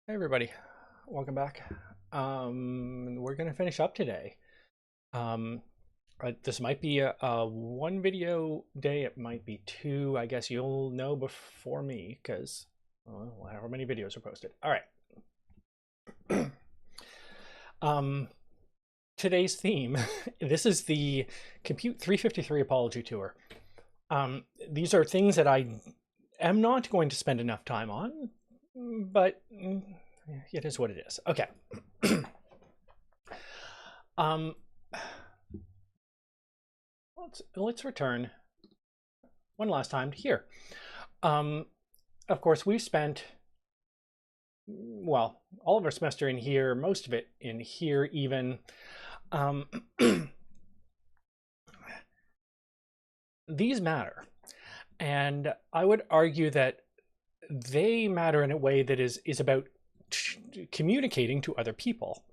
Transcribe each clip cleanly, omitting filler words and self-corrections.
Hey everybody, welcome back. We're gonna finish up today. Um, this might be a one video day. It might be two. I guess you'll know before me because however many videos are posted. All right. um, Today's theme. This is the Compute 353 Apology Tour. These are things that I am not going to spend enough time on, but it is what it is. Okay. um, let's return one last time to here. Of course, we've spent, well, all of our semester in here, most of it in here even. These matter. And I would argue that they matter in a way that is about communicating to other people.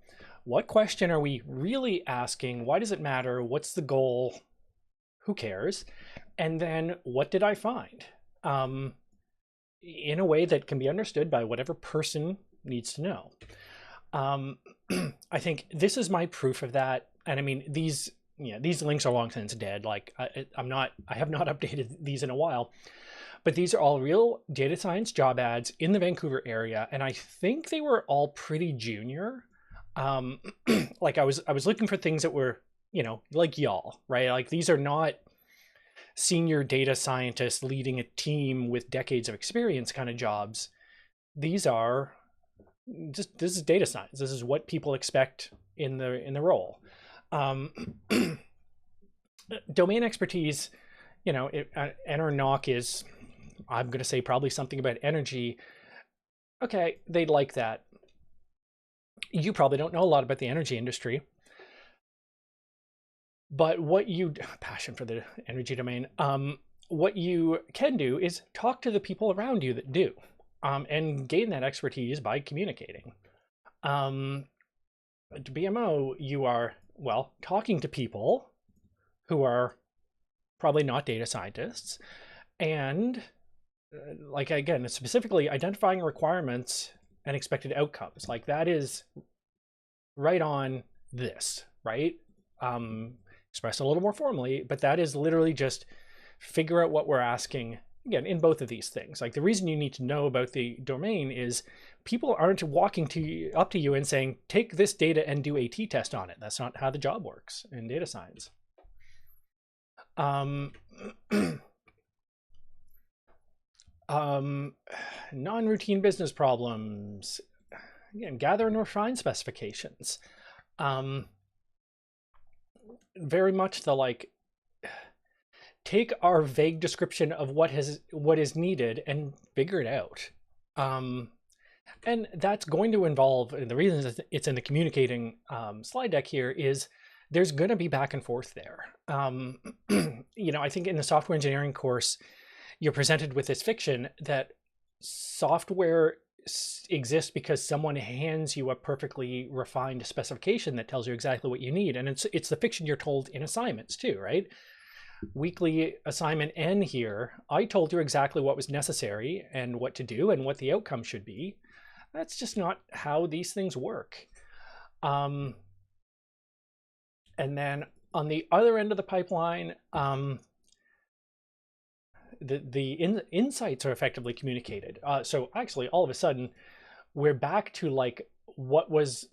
What question are we really asking? Why does it matter? What's the goal? Who cares? And then what did I find? In a way that can be understood by whatever person needs to know. I think this is my proof of that. And I mean, these links are long since dead. Like I have not updated these in a while, but these are all real data science job ads in the Vancouver area. And I think they were all pretty junior. Like I was looking for things that were, like y'all, right? Like these are not senior data scientists leading a team with decades of experience kind of jobs. These are this is data science. This is what people expect in the role. Domain expertise, N or knock is, I'm going to say probably something about energy. Okay, they'd like that. You probably don't know a lot about the energy industry, but passion for the energy domain, what you can do is talk to the people around you that do, and gain that expertise by communicating. To BMO, you are, well, talking to people who are probably not data scientists, and like, again, specifically identifying requirements and expected outcomes. Like that is right on this, right? Expressed a little more formally, but that is literally just figure out what we're asking. Again, in both of these things, like the reason you need to know about the domain is people aren't walking up to you and saying, take this data and do a t-test on it. That's not how the job works in data science. Non-routine business problems. Again, gather and refine specifications. Very much the like, take our vague description of what is needed and figure it out. And that's going to involve, and the reason it's in the communicating slide deck here is there's going to be back and forth there. I think in the software engineering course, you're presented with this fiction that software exists because someone hands you a perfectly refined specification that tells you exactly what you need. And it's the fiction you're told in assignments too, right? Weekly assignment N here, I told you exactly what was necessary and what to do and what the outcome should be. That's just not how these things work. And then on the other end of the pipeline, the insights are effectively communicated. So actually, all of a sudden, we're back to like what was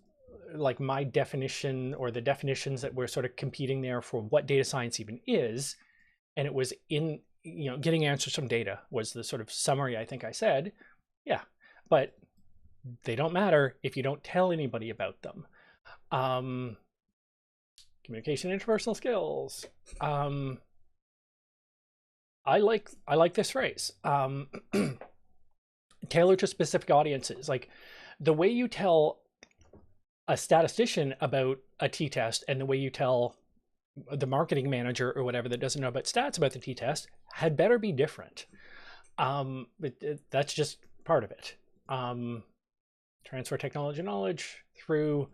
like my definition, or the definitions that were sort of competing there for what data science even is. And it was in, getting answers from data was the sort of summary I think I said. Yeah, but they don't matter if you don't tell anybody about them. Communication, interpersonal skills. I like this phrase. Tailor to specific audiences. Like the way you tell a statistician about a t-test and the way you tell the marketing manager or whatever that doesn't know about stats about the t-test had better be different. But that's just part of it. Transfer technology knowledge through,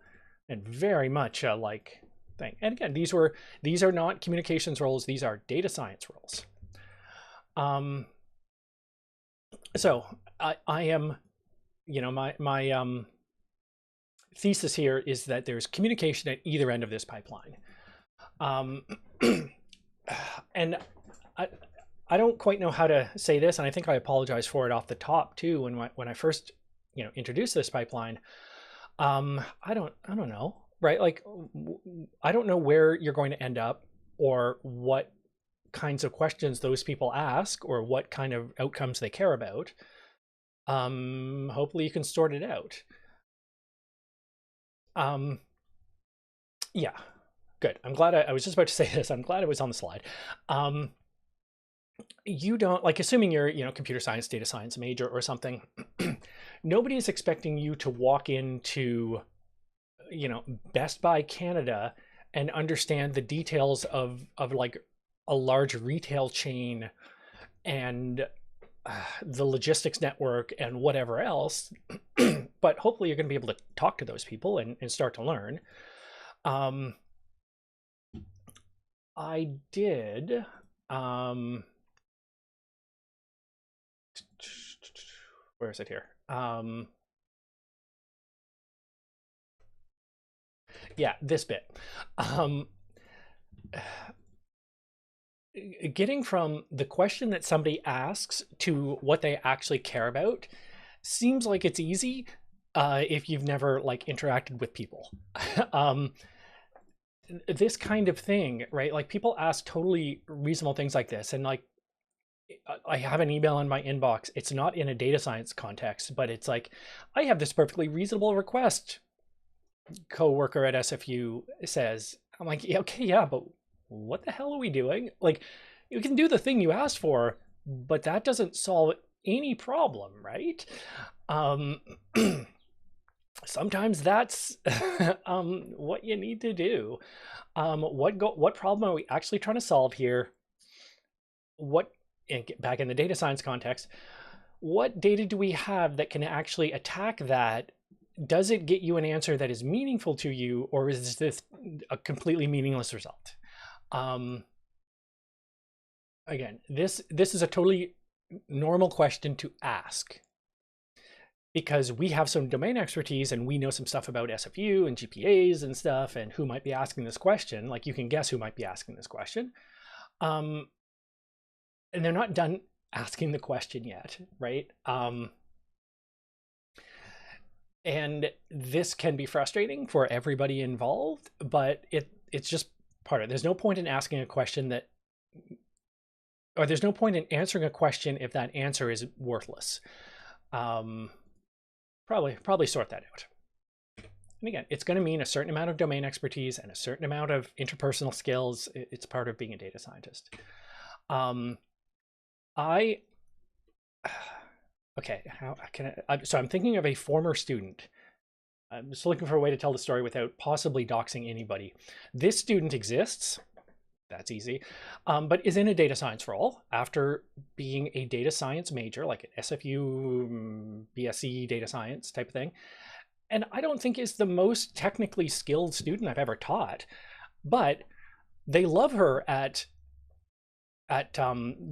and very much like thing. And again, these are not communications roles. These are data science roles. So I am you know, my thesis here is that there's communication at either end of this pipeline. And I don't quite know how to say this, and I think I apologize for it off the top too when I first, you know, introduced this pipeline. I don't know, right? Like, I don't know where you're going to end up, or what kinds of questions those people ask, or what kind of outcomes they care about. Hopefully you can sort it out. Yeah, good. I'm glad I was just about to say this. I'm glad it was on the slide. You don't, like, assuming you're, you know, computer science, data science major or something, nobody is expecting you to walk into, you know, Best Buy Canada and understand the details of like a large retail chain and the logistics network and whatever else. But hopefully you're going to be able to talk to those people and start to learn. I did, where is it here? Yeah, this bit. Getting from the question that somebody asks to what they actually care about seems like it's easy if you've never like interacted with people. This kind of thing, right? Like, people ask totally reasonable things like this, and like, I have an email in my inbox. It's not in a data science context, but it's like, I have this perfectly reasonable request, coworker at SFU says. I'm like, yeah, okay, yeah, but what the hell are we doing? Like, you can do the thing you asked for, but that doesn't solve any problem, right? Sometimes that's what you need to do. What problem are we actually trying to solve here? What, back in the data science context, what data do we have that can actually attack that? Does it get you an answer that is meaningful to you, or is this a completely meaningless result? Again, this is a totally normal question to ask, because we have some domain expertise and we know some stuff about SFU and GPAs and stuff, and who might be asking this question. Like, you can guess who might be asking this question. And they're not done asking the question yet, right? And this can be frustrating for everybody involved, but it's just part of it. There's no point in asking a question that, or there's no point in answering a question if that answer is worthless. Probably sort that out. And again, it's going to mean a certain amount of domain expertise and a certain amount of interpersonal skills. It's part of being a data scientist. Okay, how can so I'm thinking of a former student. I'm just looking for a way to tell the story without possibly doxing anybody. This student exists, that's easy, but is in a data science role after being a data science major, like an SFU, BSc data science type of thing. And I don't think is the most technically skilled student I've ever taught, but they love her at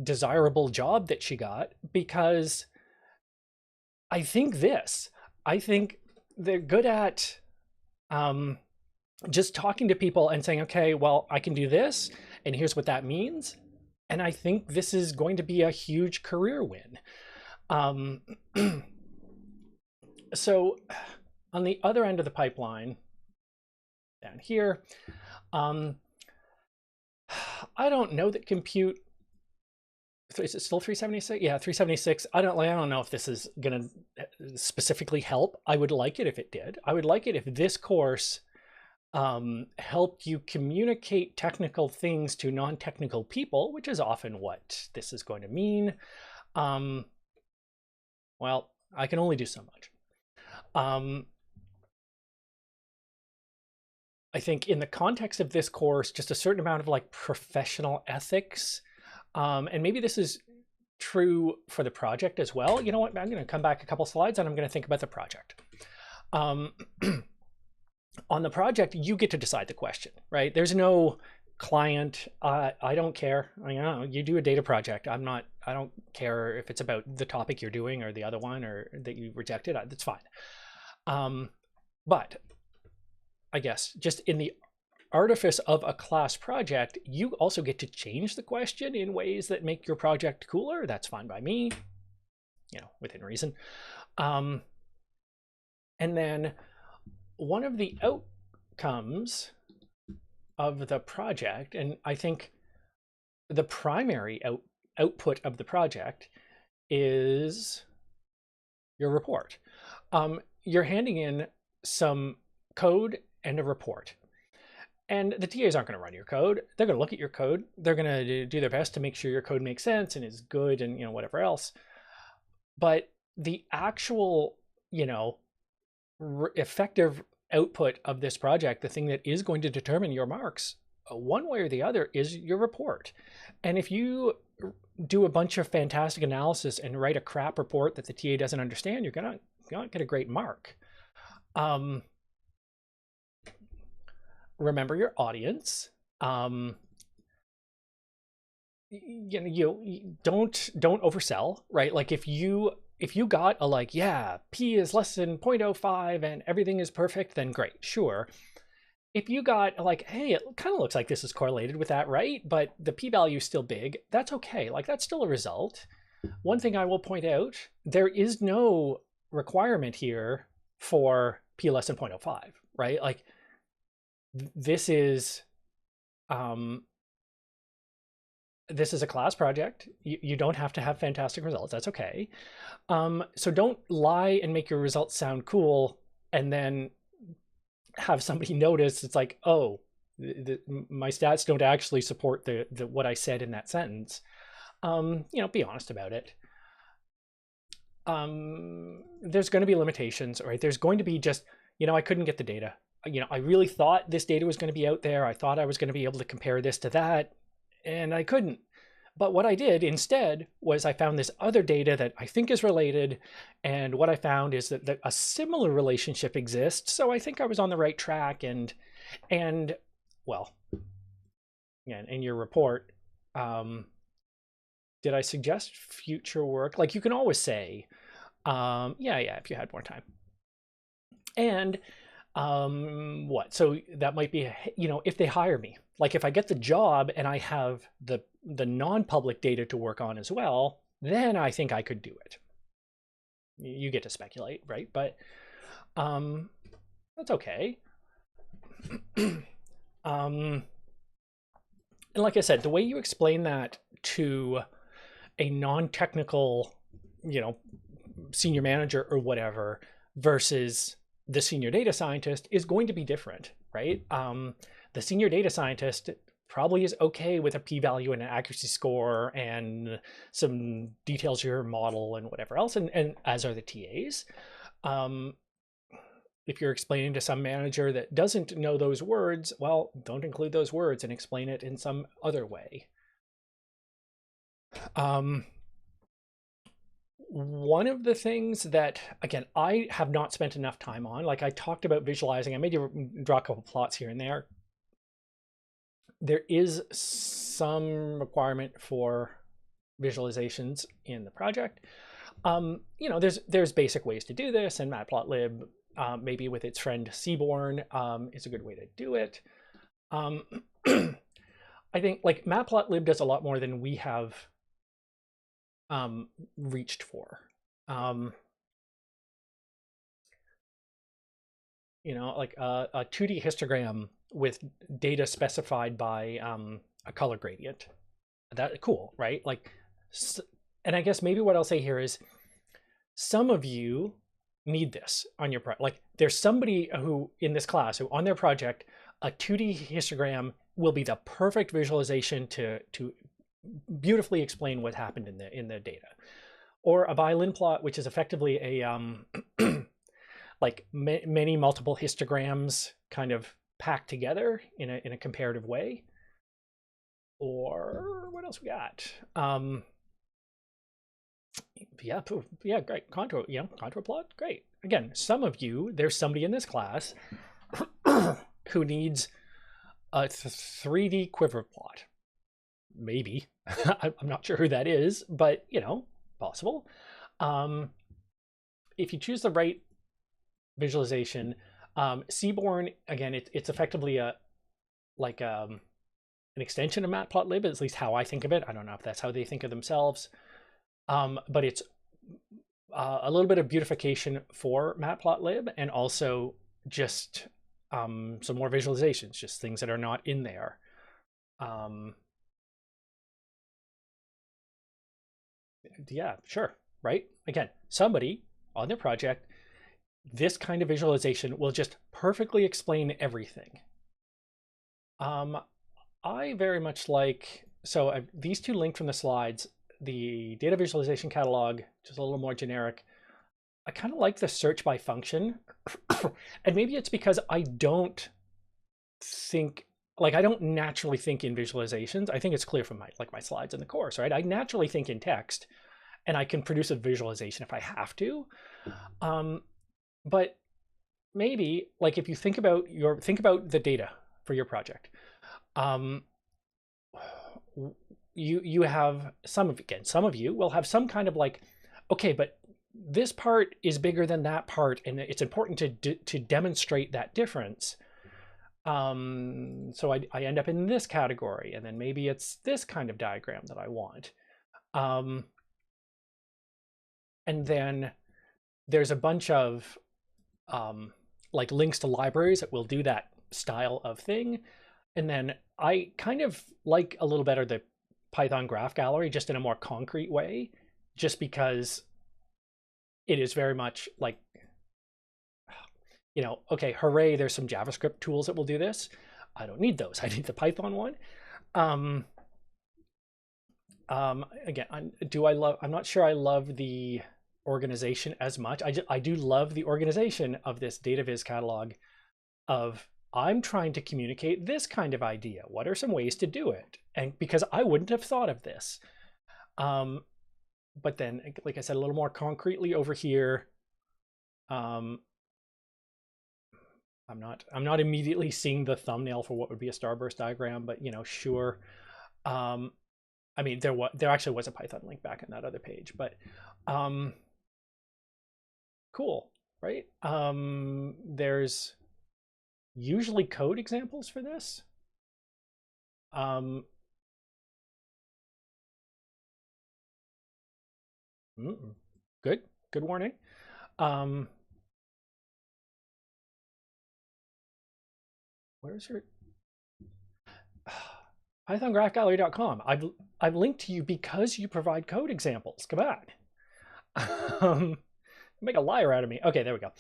desirable job that she got, because I think they're good at just talking to people and saying, okay, well, I can do this, and here's what that means. And I think this is going to be a huge career win. So on the other end of the pipeline, down here, I don't know that compute, is it still 376? Yeah, 376. I don't know if this is going to specifically help. I would like it if it did. I would like it if this course helped you communicate technical things to non-technical people, which is often what this is going to mean. Well, I can only do so much. I think in the context of this course, just a certain amount of like professional ethics, and maybe this is true for the project as well. You know what? I'm going to come back a couple slides and I'm going to think about the project. On the project, you get to decide the question, right? There's no client, I don't care. You do a data project. I don't care if it's about the topic you're doing or the other one or that you rejected. That's fine. But I guess just in the artifice of a class project, you also get to change the question in ways that make your project cooler. That's fine by me, within reason. And then one of the outcomes of the project, and I think the primary output of the project is your report. You're handing in some code and a report. And the TAs aren't going to run your code. They're going to look at your code. They're going to do their best to make sure your code makes sense and is good and, whatever else. But the actual, effective output of this project, the thing that is going to determine your marks, one way or the other, is your report. And if you do a bunch of fantastic analysis and write a crap report that the TA doesn't understand, you're not get a great mark. Remember your audience. You don't oversell, right? Like if you got a P is less than 0.05 and everything is perfect, then great, sure. If you got hey, it kind of looks like this is correlated with that, right? But the p-value is still big, that's okay. That's still a result. One thing I will point out, there is no requirement here for p less than 0.05, right? This is a class project. You don't have to have fantastic results. That's okay. So don't lie and make your results sound cool and then have somebody notice it's oh, my stats don't actually support the what I said in that sentence. Be honest about it. There's going to be limitations, right? There's going to be just, I couldn't get the data. I really thought this data was going to be out there. I thought I was going to be able to compare this to that, and I couldn't. But what I did instead was I found this other data that I think is related, and what I found is that a similar relationship exists. So I think I was on the right track, and well, yeah, in your report, did I suggest future work? You can always say, yeah, if you had more time. And what? So that might be, if they hire me, if I get the job and I have the non-public data to work on as well, then I think I could do it. You get to speculate, right? But that's okay. And like I said, the way you explain that to a non-technical, senior manager or whatever versus the senior data scientist is going to be different, right? The senior data scientist probably is okay with a p-value and an accuracy score and some details of your model and whatever else, and as are the TAs. If you're explaining to some manager that doesn't know those words, well, don't include those words and explain it in some other way. One of the things that, again, I have not spent enough time on, I talked about visualizing, I made you draw a couple plots here and there. There is some requirement for visualizations in the project. There's basic ways to do this, and Matplotlib, maybe with its friend Seaborn, is a good way to do it. I think Matplotlib does a lot more than we have reached for. A 2D histogram with data specified by a color gradient. That cool, right? And I guess maybe what I'll say here is some of you need this on your project. There's somebody who in this class who on their project, a 2D histogram will be the perfect visualization to beautifully explain what happened in the data, or a violin plot, which is effectively a many multiple histograms kind of packed together in a comparative way. Or what else we got? Yeah, great. Contour plot, great. Again, some of you, there's somebody in this class who needs A 3D quiver plot. Maybe. I'm not sure who that is, but you know, possible. Um, if you choose the right visualization, Seaborn, again, it's effectively a like an extension of Matplotlib, at least how I think of it. I don't know if that's how they think of themselves, but it's a little bit of beautification for Matplotlib, and also just some more visualizations, just things that are not in there. Yeah, sure, right? Again, somebody on their project, this kind of visualization will just perfectly explain everything. I very much like, so these two linked from the slides, the data visualization catalog, just a little more generic. I kind of like the search by function. And maybe it's because I don't think, like, I don't naturally think in visualizations. I think it's clear from my slides in the course, right? I naturally think in text, and I can produce a visualization if I have to. But maybe, like, if you think about the data for your project, um, you have some of you will have some kind of like, okay, but this part is bigger than that part, and it's important to demonstrate that difference. So I end up in this category, and then maybe it's this kind of diagram that I want. And then there's a bunch of like links to libraries that will do that style of thing. And then I kind of like a little better the Python graph gallery, just in a more concrete way, just because it is very much like, you know, okay, hooray, there's some JavaScript tools that will do this. I don't need those. I need the Python one. Again, I'm not sure I love the organization as much. I do love the organization of this data viz catalog of, I'm trying to communicate this kind of idea. What are some ways to do it? And because I wouldn't have thought of this. But then, like I said, a little more concretely over here, I'm not immediately seeing the thumbnail for what would be a starburst diagram, but you know, sure. I mean, there actually was a Python link back in that other page, but cool, right? There's usually code examples for this. Good warning. Where's your pythongraphgallery.com? I've linked to you because you provide code examples. Come on. Make a liar out of me. Okay, there we go.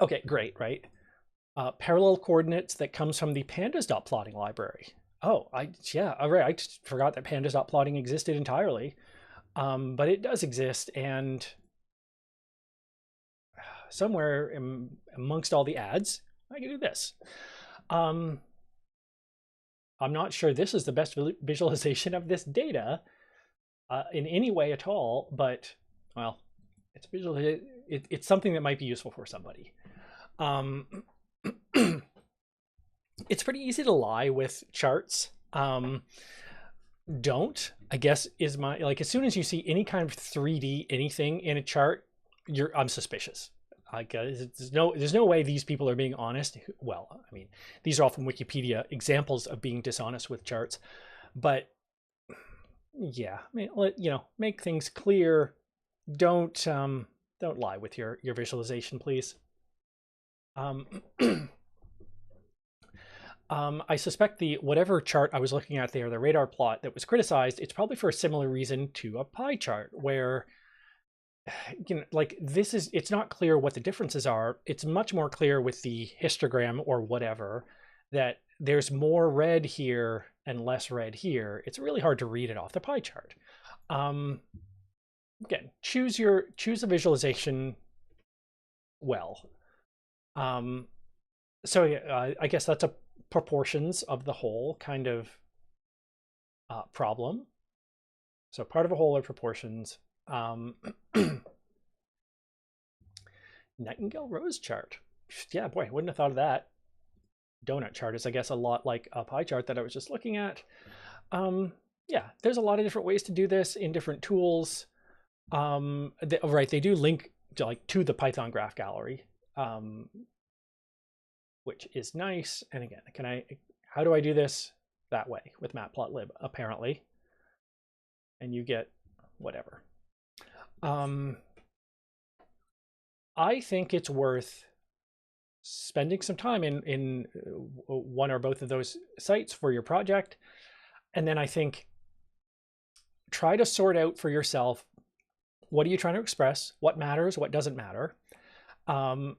Okay, great, right? Parallel coordinates that comes from the pandas.plotting library. Oh, yeah, all right. I just forgot that pandas.plotting existed entirely. But it does exist, and somewhere amongst all the ads, I can do this. I'm not sure this is the best visualization of this data in any way at all, but well, it's something that might be useful for somebody. It's pretty easy to lie with charts. Don't, I guess, is my, like, as soon as you see any kind of 3D anything in a chart, I'm suspicious. Like, there's no way these people are being honest. Well, I mean, these are all from Wikipedia examples of being dishonest with charts, but yeah, I mean, you know, make things clear. Don't lie with your visualization, please. I suspect the whatever chart I was looking at there, the radar plot that was criticized, it's probably for a similar reason to a pie chart, where, you know, like, it's not clear what the differences are. It's much more clear with the histogram or whatever that there's more red here and less red here. It's really hard to read it off the pie chart. Again, choose a visualization well. So yeah, I guess that's a proportions of the whole kind of problem. So part of a whole are proportions. Nightingale rose chart. Yeah, boy, wouldn't have thought of that. donut chart is, I guess, a lot like a pie chart that I was just looking at. Yeah, there's a lot of different ways to do this in different tools. Right, they do link to the Python graph gallery, which is nice. And again, how do I do this? That way with matplotlib, apparently. And you get whatever. I think it's worth spending some time in one or both of those sites for your project. And then I think try to sort out for yourself, what are you trying to express? What matters? What doesn't matter? And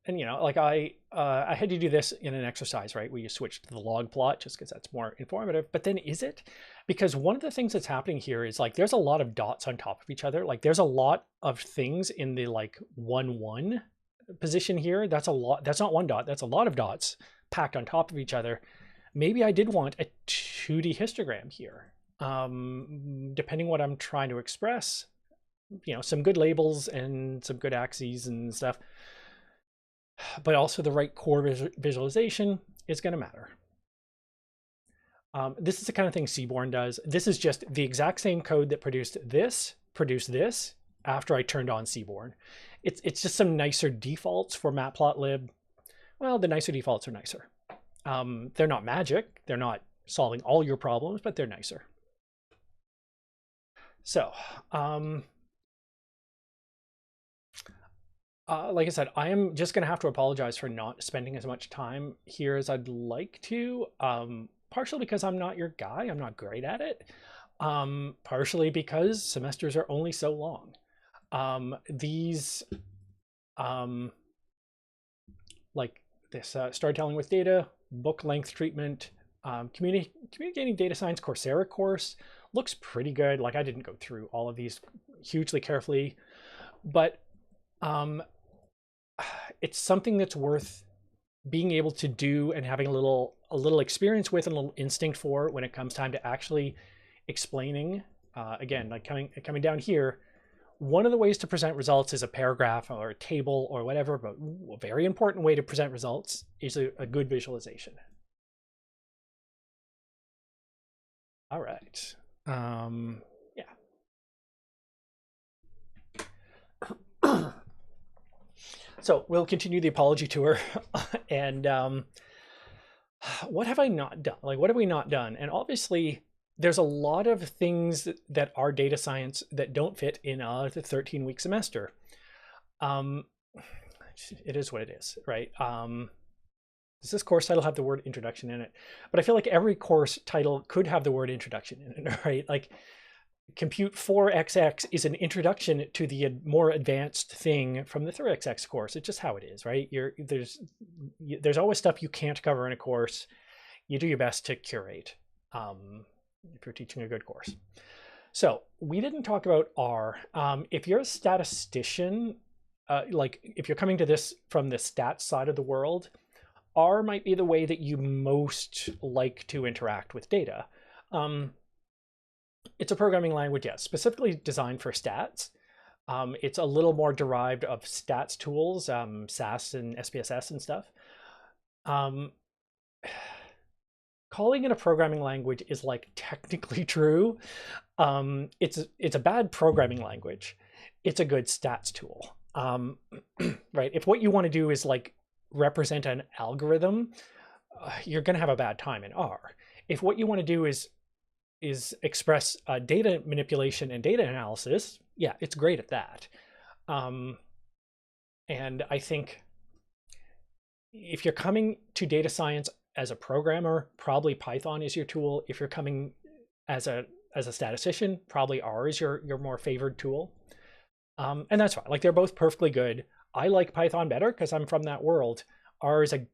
like I had to do this in an exercise, right? Where you switch to the log plot just because that's more informative. But then is it? Because one of the things that's happening here is like there's a lot of dots on top of each other. Like there's a lot of things in the like 1-1 position here. That's a lot. That's not one dot. That's a lot of dots packed on top of each other. Maybe I did want a 2D histogram here. Depending what I'm trying to express, some good labels and some good axes and stuff, but also the right core visualization is going to matter. This is the kind of thing Seaborn does. This is just the exact same code that produced this after I turned on Seaborn. It's just some nicer defaults for matplotlib. Well, the nicer defaults are nicer. They're not magic. They're not solving all your problems, but they're nicer. So, like I said, I am just going to have to apologize for not spending as much time here as I'd like to, partially because I'm not your guy. I'm not great at it. Partially because semesters are only so long. Like this storytelling with data, book length treatment, communicating data science Coursera course looks pretty good. Like I didn't go through all of these hugely carefully, but it's something that's worth being able to do and having a little experience with and a little instinct for when it comes time to actually explaining. Again, like coming down here, one of the ways to present results is a paragraph or a table or whatever, but a very important way to present results is a good visualization. All right. Yeah. So we'll continue the apology tour. And what have I not done? Like, what have we not done? And obviously, there's a lot of things that are data science that don't fit in a 13-week semester. It is what it is, right? Does this course title have the word introduction in it? But I feel like every course title could have the word introduction in it, right? Like Compute 4XX is an introduction to the more advanced thing from the 3XX course. It's just how it is, right? There's always stuff you can't cover in a course. You do your best to curate if you're teaching a good course. So we didn't talk about R. If you're a statistician, like if you're coming to this from the stats side of the world, R might be the way that you most like to interact with data. It's a programming language, yes, specifically designed for stats. It's a little more derived of stats tools, SAS and SPSS and stuff. Calling it a programming language is like technically true. It's a bad programming language. It's a good stats tool, right? If what you want to do is like represent an algorithm, you're going to have a bad time in R. If what you want to do is express data manipulation and data analysis, yeah, it's great at that. And I think if you're coming to data science as a programmer, probably Python is your tool. If you're coming as a statistician, probably R is your more favored tool. And that's fine. Like they're both perfectly good. I like Python better because I'm from that world. R is a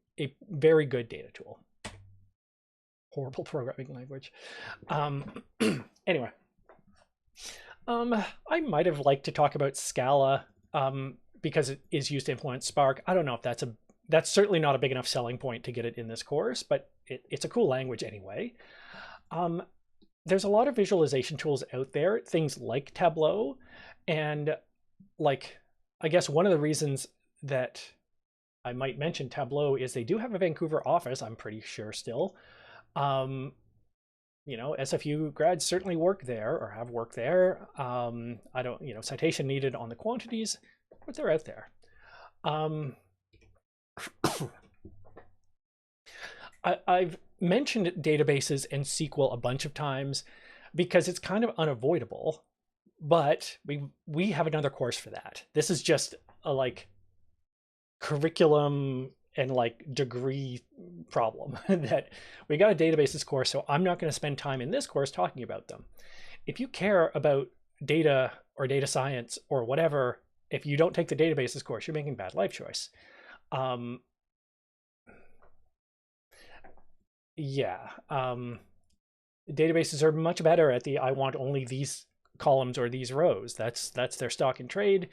very good data tool. Horrible programming language. Anyway, I might have liked to talk about Scala because it is used to influence Spark. I don't know if that's certainly not a big enough selling point to get it in this course, but it's a cool language anyway. There's a lot of visualization tools out there, things like Tableau, and like I guess one of the reasons that I might mention Tableau is they do have a Vancouver office, I'm pretty sure still. You know, SFU grads certainly work there or have worked there. I don't, you know, citation needed on the quantities, but they're out there. I've mentioned databases and SQL a bunch of times because it's kind of unavoidable, but we have another course for that. This is just a like curriculum and like degree problem that we got a databases course, so I'm not going to spend time in this course talking about them. If you care about data or data science or whatever, if you don't take the databases course, you're making bad life choice. Databases are much better at the I want only these columns or these rows. That's their stock and trade.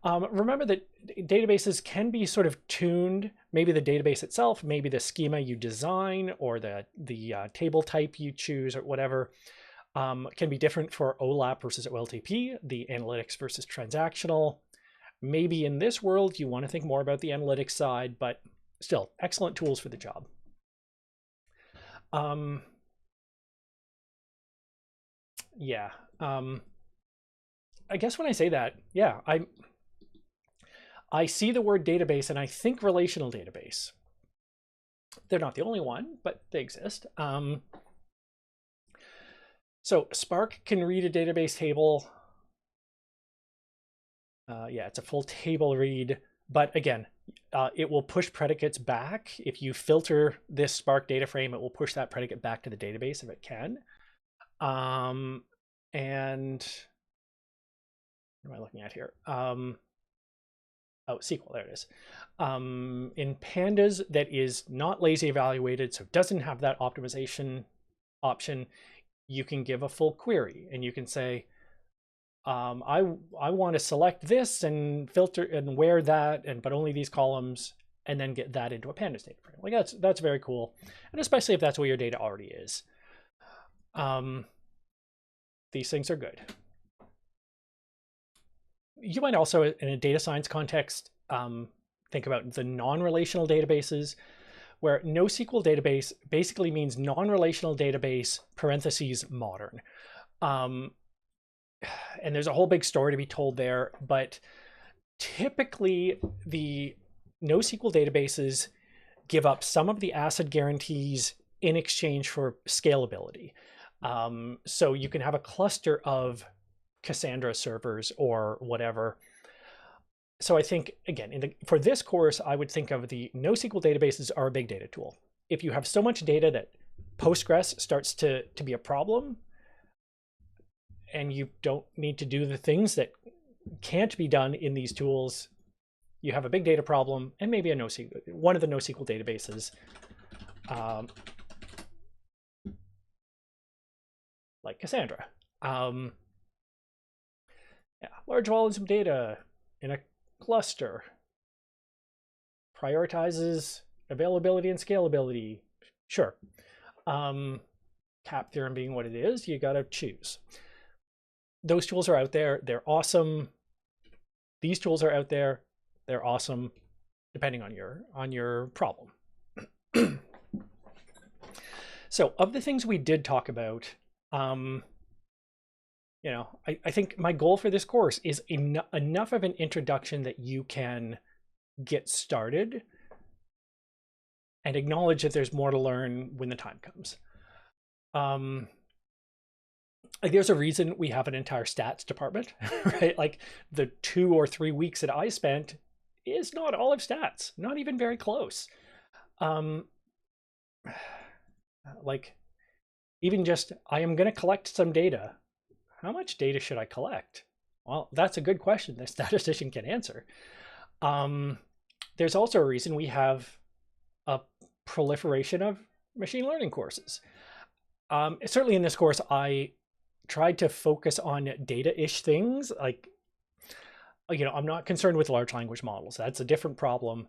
Remember that databases can be sort of tuned, maybe the database itself, maybe the schema you design or the table type you choose or whatever can be different for OLAP versus OLTP, the analytics versus transactional. Maybe in this world you want to think more about the analytics side, but still excellent tools for the job. I guess when I say that, yeah, I see the word database and I think relational database. They're not the only one, but they exist. So Spark can read a database table. Yeah, it's a full table read, but again, it will push predicates back. If you filter this Spark data frame, it will push that predicate back to the database if it can. And what am I looking at here? Oh, SQL, there it is. In pandas, that is not lazy evaluated, so it doesn't have that optimization option. You can give a full query and you can say, I want to select this and filter and where that, but only these columns, and then get that into a pandas data frame. Like that's very cool. And especially if that's where your data already is. These things are good. You might also, in a data science context, think about the non-relational databases, where NoSQL database basically means non-relational database parentheses modern. And there's a whole big story to be told there, but typically the NoSQL databases give up some of the ACID guarantees in exchange for scalability. So you can have a cluster of Cassandra servers or whatever. So I think, again, for this course, I would think of the NoSQL databases are a big data tool. If you have so much data that Postgres starts to be a problem, and you don't need to do the things that can't be done in these tools, you have a big data problem, and maybe one of the NoSQL databases, like Cassandra. Yeah, large volumes of data in a cluster. Prioritizes availability and scalability. Sure. CAP theorem being what it is, you got to choose. Those tools are out there. They're awesome. These tools are out there. They're awesome, depending on your problem. So, of the things we did talk about, you know, I think my goal for this course is enough of an introduction that you can get started and acknowledge that there's more to learn when the time comes. Like there's a reason we have an entire stats department, right? Like the 2 or 3 weeks that I spent is not all of stats, not even very close. Like even just, I am going to collect some data. How much data should I collect? Well, that's a good question the statistician can answer. There's also a reason we have a proliferation of machine learning courses. Certainly in this course, I tried to focus on data-ish things. Like, you know, I'm not concerned with large language models. That's a different problem.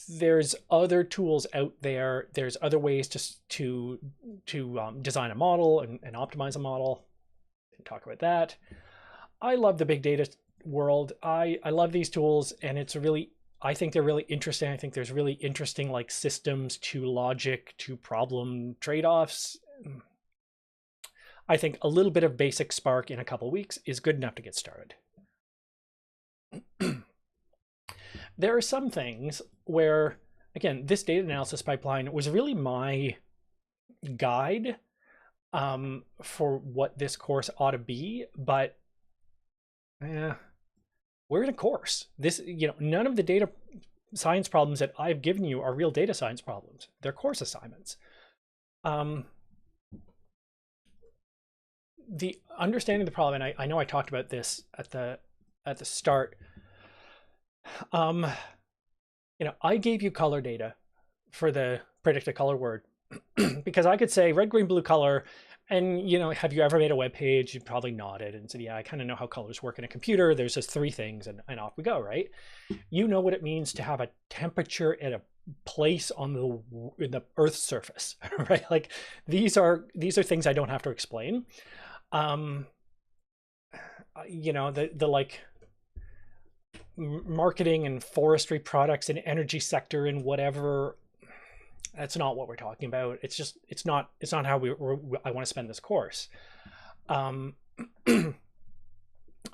There's other tools out there. There's other ways to design a model and optimize a model. Talk about that. I love the big data world. I love these tools, and it's really I think they're really interesting. I think there's really interesting like systems to logic to problem trade-offs. I think a little bit of basic Spark in a couple weeks is good enough to get started. There are some things where, again, this data analysis pipeline was really my guide for what this course ought to be, but we're in a course. This, none of the data science problems that I've given you are real data science problems. They're course assignments. The understanding the problem, and I know I talked about this at the start. I gave you color data for the predict a color word because I could say red, green, blue color, and have you ever made a web page? You probably nodded and said, yeah, I kind of know how colors work in a computer. There's just 3 things, and off we go, right? You know what it means to have a temperature at a place on the Earth's surface, right? Like these are things I don't have to explain. The like marketing and forestry products and energy sector and whatever, that's not what we're talking about. It's not how I want to spend this course. I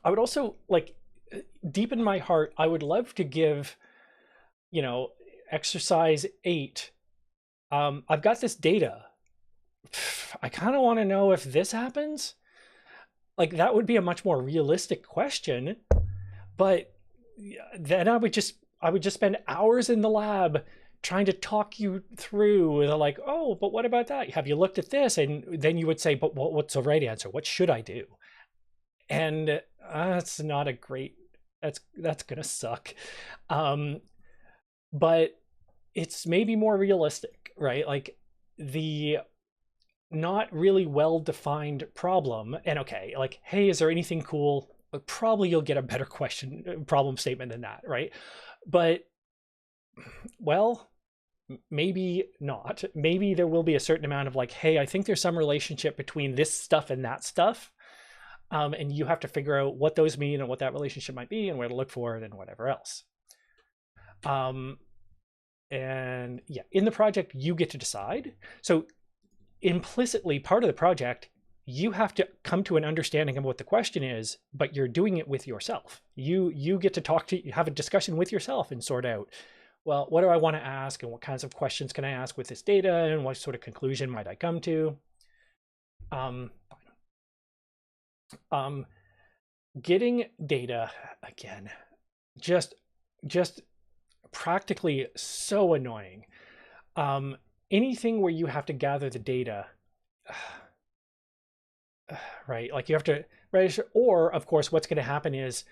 would also, like, deep in my heart, I would love to give exercise 8. I've got this data. I kind of want to know if this happens. Like, that would be a much more realistic question, but then I would just spend hours in the lab trying to talk you through the like, oh, but what about that? Have you looked at this? And then you would say, but what's the right answer? What should I do? And that's not a great, that's gonna suck. But it's maybe more realistic, right? Like the not really well-defined problem. And okay, like, hey, is there anything cool? Probably you'll get a better problem statement than that, right? But, well, maybe not. Maybe there will be a certain amount of like, hey, I think there's some relationship between this stuff and that stuff. And you have to figure out what those mean and what that relationship might be and where to look for it and whatever else. And yeah, in the project, you get to decide. So implicitly, part of the project, you have to come to an understanding of what the question is, but you're doing it with yourself. You get to have a discussion with yourself and sort out, well, what do I want to ask and what kinds of questions can I ask with this data and what sort of conclusion might I come to? Getting data, again, just practically so annoying. Anything where you have to gather the data, right? Like you have to register, or of course, what's going to happen is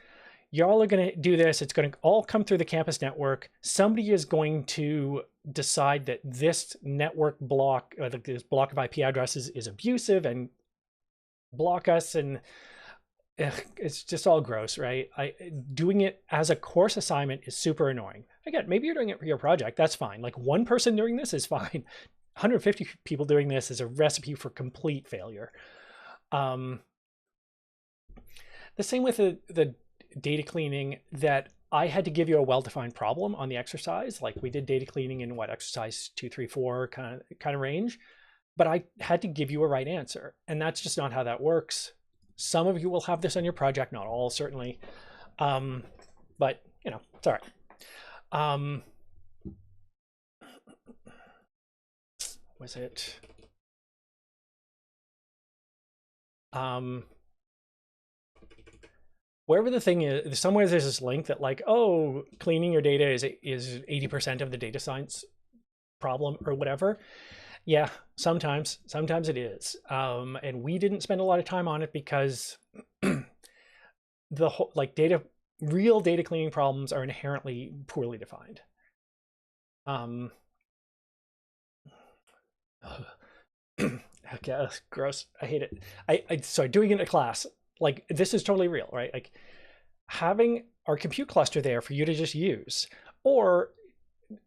y'all are going to do this. It's going to all come through the campus network. Somebody is going to decide that this network block, or this block of IP addresses is abusive and block us. And it's just all gross, right? Doing it as a course assignment is super annoying. Again, maybe you're doing it for your project. That's fine. Like one person doing this is fine. 150 people doing this is a recipe for complete failure. The same with the data cleaning, that I had to give you a well-defined problem on the exercise. Like we did data cleaning in what, exercise 2, 3, 4 kind of range, but I had to give you a right answer. And that's just not how that works. Some of you will have this on your project, not all, certainly. But it's all right. Was it? Wherever the thing is, somewhere there's this link that like, oh, cleaning your data is 80% of the data science problem or whatever. Yeah, sometimes it is. And we didn't spend a lot of time on it because the whole like real data cleaning problems are inherently poorly defined. Okay, gross. I hate it. So doing it in a class, like this is totally real, right? Like having our compute cluster there for you to just use, or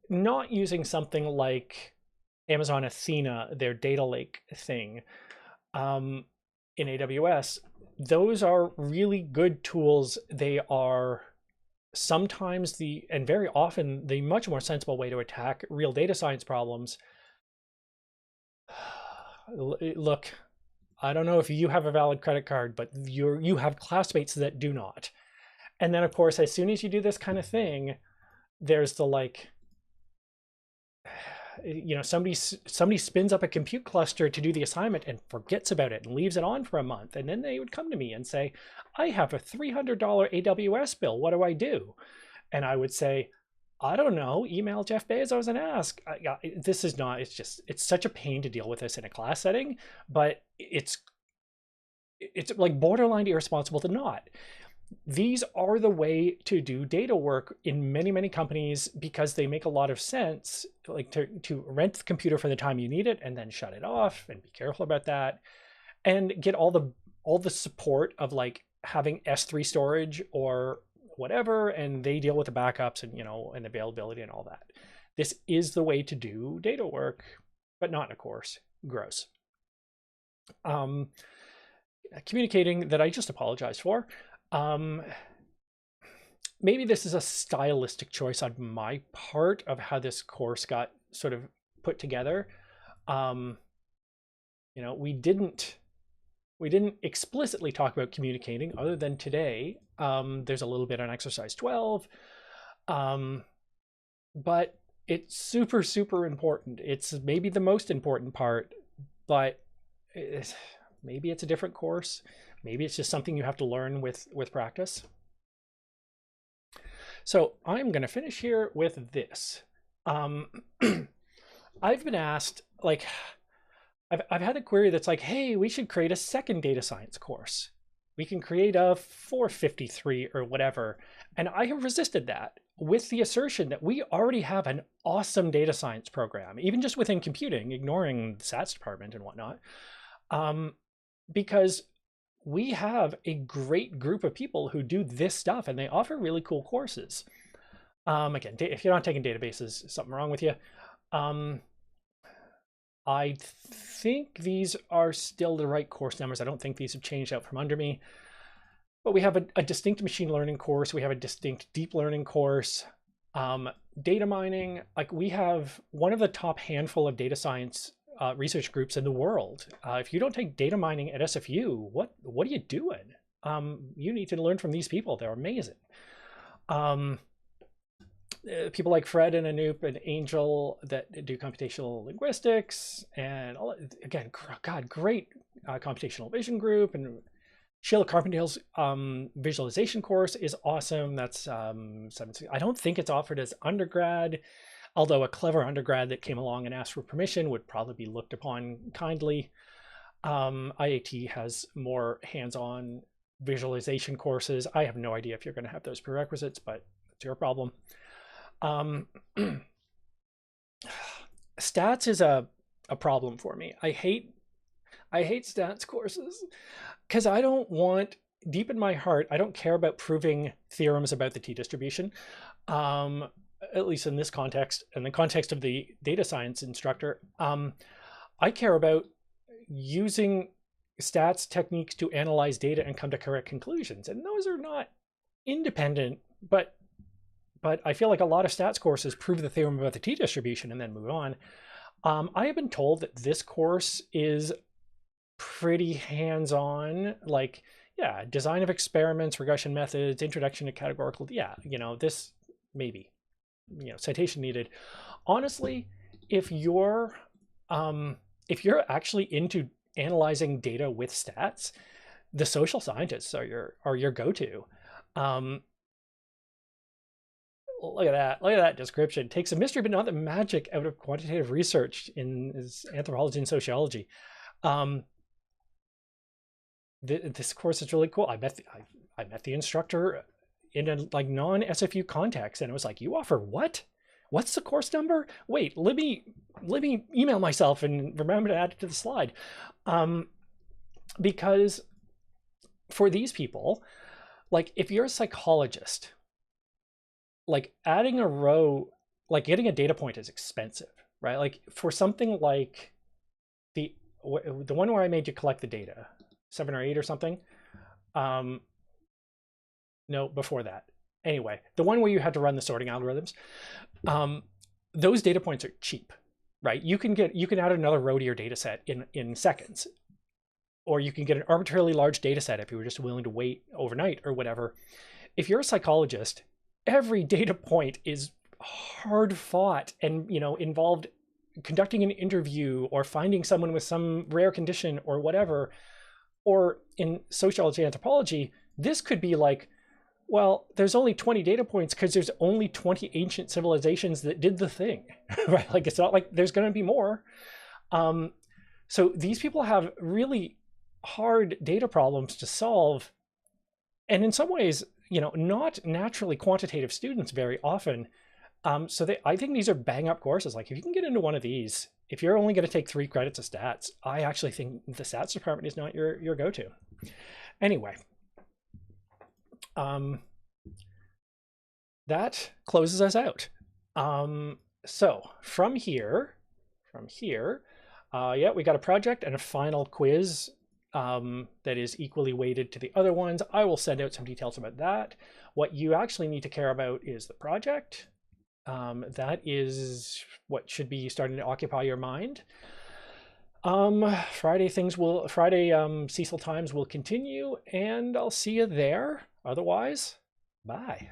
not using something like Amazon Athena, their data lake thing, in AWS. Those are really good tools. They are sometimes and very often the much more sensible way to attack real data science problems. Look, I don't know if you have a valid credit card, but you have classmates that do not. And then of course, as soon as you do this kind of thing, there's the like, somebody spins up a compute cluster to do the assignment and forgets about it and leaves it on for a month. And then they would come to me and say, I have a $300 AWS bill. What do I do? And I would say, I don't know, email Jeff Bezos and ask. This is not, it's such a pain to deal with this in a class setting, but it's like borderline irresponsible to not. These are the way to do data work in many, many companies because they make a lot of sense, like to rent the computer for the time you need it and then shut it off, and be careful about that, and get all the support of like having S3 storage or whatever, and they deal with the backups and and availability and all that. This is the way to do data work, but not in a course. Gross. Communicating that I just apologized for. Maybe this is a stylistic choice on my part of how this course got sort of put together. We didn't explicitly talk about communicating other than today. There's a little bit on exercise 12, but it's super, super important. It's maybe the most important part, but maybe it's a different course. Maybe it's just something you have to learn with practice. So I'm going to finish here with this. I've been asked, like, I've had a query that's like, hey, we should create a second data science course. We can create a 453 or whatever. And I have resisted that with the assertion that we already have an awesome data science program, even just within computing, ignoring the SATS department and whatnot, because we have a great group of people who do this stuff and they offer really cool courses. Again, if you're not taking databases, something wrong with you. I think these are still the right course numbers. I don't think these have changed out from under me. But we have a distinct machine learning course. We have a distinct deep learning course. Data mining, like we have one of the top handful of data science research groups in the world. If you don't take data mining at SFU, what are you doing? You need to learn from these people. They're amazing. People like Fred and Anoop and Angel that do computational linguistics, and again, God, great computational vision group. And Sheila Carpendale's visualization course is awesome. That's I don't think it's offered as undergrad, although a clever undergrad that came along and asked for permission would probably be looked upon kindly. IAT has more hands-on visualization courses. I have no idea if you're going to have those prerequisites, but it's your problem. Stats is a problem for me. I hate stats courses because I don't want, deep in my heart, I don't care about proving theorems about the t-distribution. At least in this context, in the context of the data science instructor, I care about using stats techniques to analyze data and come to correct conclusions. And those are not independent, but I feel like a lot of stats courses prove the theorem about the t-distribution and then move on. I have been told that this course is pretty hands-on, like, yeah, design of experiments, regression methods, introduction to categorical, yeah, this maybe. Citation needed. Honestly, if you're actually into analyzing data with stats, the social scientists are your go-to. Look at that description. Takes the mystery but not the magic out of quantitative research in anthropology and sociology. This course is really cool. I met the instructor in a like non-SFU context, and it was like, you offer what? What's the course number? Wait, let me email myself and remember to add it to the slide. Because for these people, like if you're a psychologist, like adding a row, like getting a data point is expensive, right? Like for something like the one where I made you collect the data, 7 or 8 or something. No, before that. Anyway, the one where you had to run the sorting algorithms, those data points are cheap, right? You can add another row to your data set in seconds, or you can get an arbitrarily large data set if you were just willing to wait overnight or whatever. If you're a psychologist, every data point is hard fought and, you know, involved conducting an interview or finding someone with some rare condition or whatever. Or in sociology anthropology, this could be like, well, there's only 20 data points because there's only 20 ancient civilizations that did the thing, right? Like, it's not like there's going to be more. So these people have really hard data problems to solve. And in some ways, you know, not naturally quantitative students very often. So I think these are bang up courses. Like, if you can get into one of these, if you're only going to take 3 credits of stats, I actually think the stats department is not your go-to. Anyway, that closes us out. So from here, yeah, we got a project and a final quiz that is equally weighted to the other ones. I will send out some details about that. What you actually need to care about is the project. That is what should be starting to occupy your mind. Friday Cecil Times will continue, and I'll see you there. Otherwise, bye.